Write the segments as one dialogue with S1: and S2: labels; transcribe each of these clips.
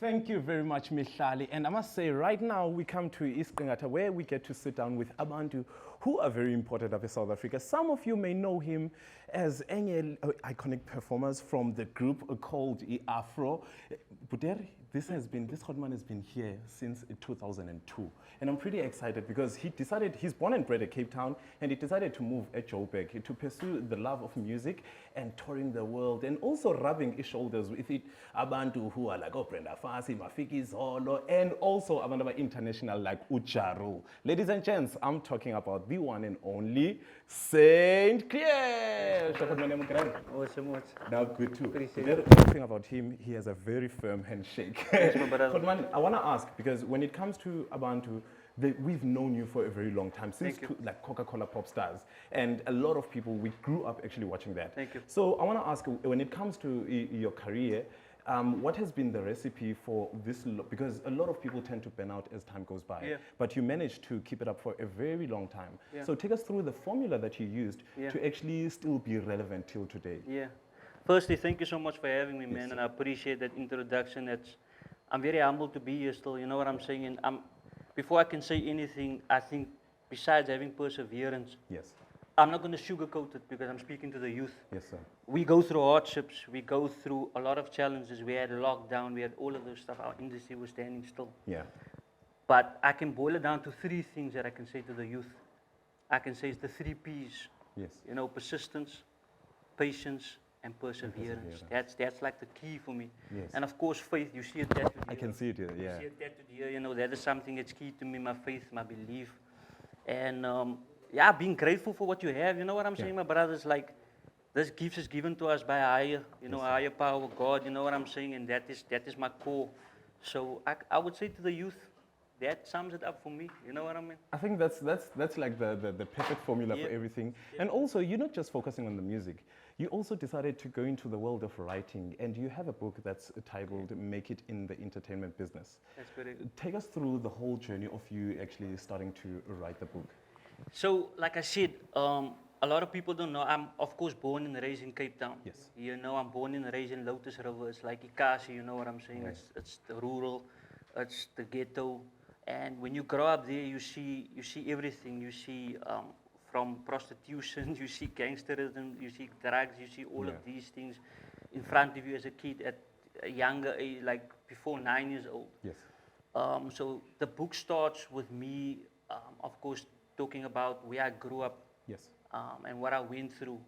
S1: Thank you very much, Mihlali. And I must say, right now we come to Iskringata, where we get to sit down with Abantu, who are very important of South Africa. Some of you may know him as iconic performers from the group called Afro. Buderi, this Hotman has been here since 2002. And I'm pretty excited because he's born and bred at Cape Town, and he decided to move at Joburg to pursue the love of music and touring the world, and also rubbing his shoulders with it. Abantu who are like, oh, Brenda Fassie, Mafiki Zolo, and also Abantu international like Ucharu. Ladies and gents, I'm talking about the one and only Saint Clair. Now, good too. The other thing about him, he has a very firm handshake.
S2: Yes, my brother.
S1: But I want to ask, because when it comes to Abantu, we've known you for a very long time, since like Coca-Cola Pop Stars, and a lot of people, we grew up actually watching that.
S2: Thank you.
S1: So I want to ask, when it comes to your career, what has been the recipe for this? Because a lot of people tend to burn out as time goes by, but you managed to keep it up for a very long time. So take us through the formula that you used to actually still be relevant till today.
S2: Firstly, thank you so much for having me, man, and I appreciate that introduction. I'm very humbled to be here still, you know what I'm saying? And before I can say anything, I think besides having perseverance, I'm not going to sugarcoat it because I'm speaking to the youth.
S1: Yes, sir.
S2: We go through hardships, we go through a lot of challenges. We had lockdown, we had all of those stuff. Our industry was standing still. But I can boil it down to three things that I can say to the youth. I can say it's the 3 P's. You know, persistence, patience, and perseverance. That's like the key for me. And of course, faith. You see it tattooed here.
S1: I can see it here.
S2: You see it tattooed here. You know, that is something that's key to me. My faith, my belief, and being grateful for what you have. You know what I'm saying, my brothers? Like, this gift is given to us by a higher, higher power, God. You know what I'm saying? And that is my core. So I would say to the youth, that sums it up for me. You know what I mean?
S1: I think that's like the perfect formula for everything. And also, you're not just focusing on the music. You also decided to go into the world of writing, and you have a book that's titled Make It in the Entertainment Business.
S2: That's correct.
S1: Take us through the whole journey of you actually starting to write the book.
S2: So, like I said, a lot of people don't know, I'm of course born and raised in Cape Town. You know, I'm born and raised in Lotus River. It's like EKSE, you know what I'm saying? It's the rural, it's the ghetto. And when you grow up there, you see everything. You see from prostitution, you see gangsterism, you see drugs, you see all of these things in front of you as a kid at a younger age, like before 9 years old. So the book starts with me, of course, talking about where I grew up and what I went through.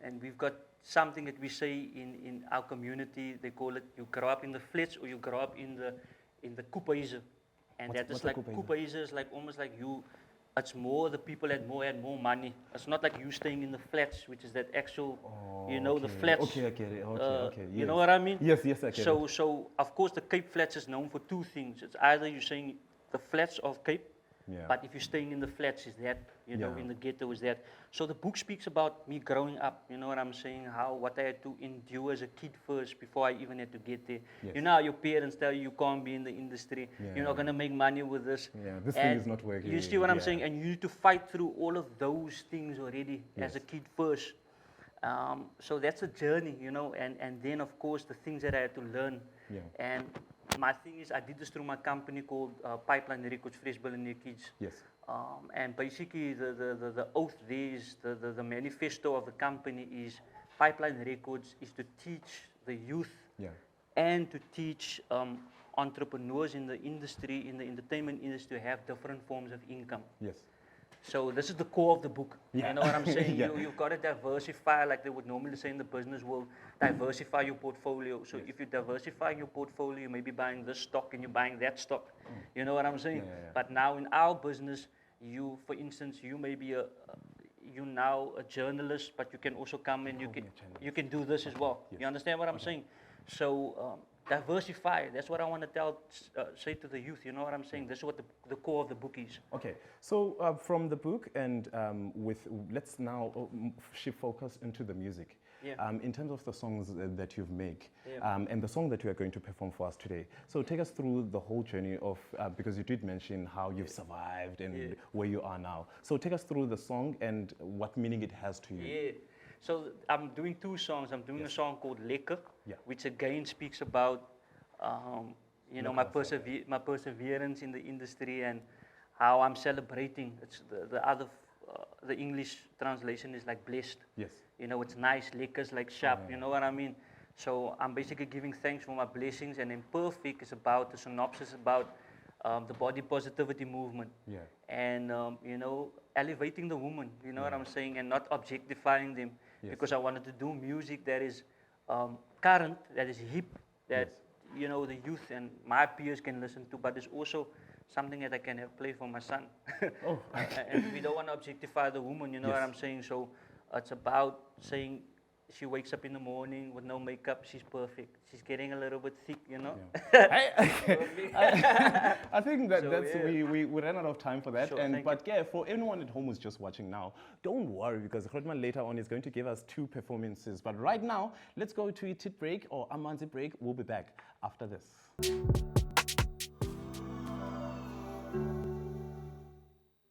S2: And we've got something that we say in our community. They call it, you grow up in the flats or you grow up in the kupaise. And that is like, kupaise is like almost like you, it's more the people had more money. It's not like you staying in the flats, which is that actual, the flats.
S1: Okay, I get it.
S2: You know what I mean?
S1: Yes, I get it.
S2: So of course the Cape Flats is known for 2 things. It's either you're saying the flats of Cape, but if you're staying in the flats, is that, in the ghetto, is that. So the book speaks about me growing up, you know what I'm saying, what I had to endure as a kid first before I even had to get there. You know how your parents tell you can't be in the industry, you're not going to make money with this.
S1: This thing is not working.
S2: You see what I'm saying? And you need to fight through all of those things already as a kid first. So that's a journey, and then of course the things that I had to learn. And my thing is, I did this through my company called Pipeline Records, Fresh Billionaire Kids. And basically the oath there is, the manifesto of the company is, Pipeline Records is to teach the youth and to teach entrepreneurs in the industry, in the entertainment industry, to have different forms of income. So this is the core of the book. You know what I'm saying? You've got to diversify, like they would normally say in the business world, diversify your portfolio. So if you diversify your portfolio, you may be buying this stock and you're buying that stock. You know what I'm saying? But now in our business, for instance, you may be you're now a journalist, but you can also come and you can do this as well. You understand what I'm saying? So diversify. That's what I want to say to the youth. You know what I'm saying? This is what the core of the book is.
S1: Okay. So from the book and let's now shift focus into the music. In terms of the songs that you've made and the song that you are going to perform for us today. So take us through the whole journey of, because you did mention how you've survived and where you are now. So take us through the song and what meaning it has to you.
S2: So I'm doing 2 songs. I'm doing a song called Lekker, which again speaks about You know, my perseverance in the industry and how I'm celebrating. It's the other, the English translation is like blessed.
S1: Yes.
S2: You know, it's nice, lekkers, like sharp, you know what I mean? So I'm basically giving thanks for my blessings, and then perfect is about, the synopsis about the body positivity movement.
S1: Yeah.
S2: And, you know, elevating the woman, you know what I'm saying, and not objectifying them.
S1: Yes.
S2: Because I wanted to do music that is current, that is hip, that, you know, the youth and my peers can listen to, but it's also something that I can have play for my son.
S1: Oh.
S2: And we don't want to objectify the woman, you know what I'm saying? So it's about saying she wakes up in the morning with no makeup, she's perfect. She's getting a little bit thick, you know?
S1: I think that
S2: So,
S1: that's
S2: yeah.
S1: we ran out of time for that.
S2: Sure,
S1: And
S2: thank
S1: but yeah, for anyone at home who's just watching now, don't worry, because Grootman later on is going to give us 2 performances. But right now, let's go to a tit break or a manzi break. We'll be back after this.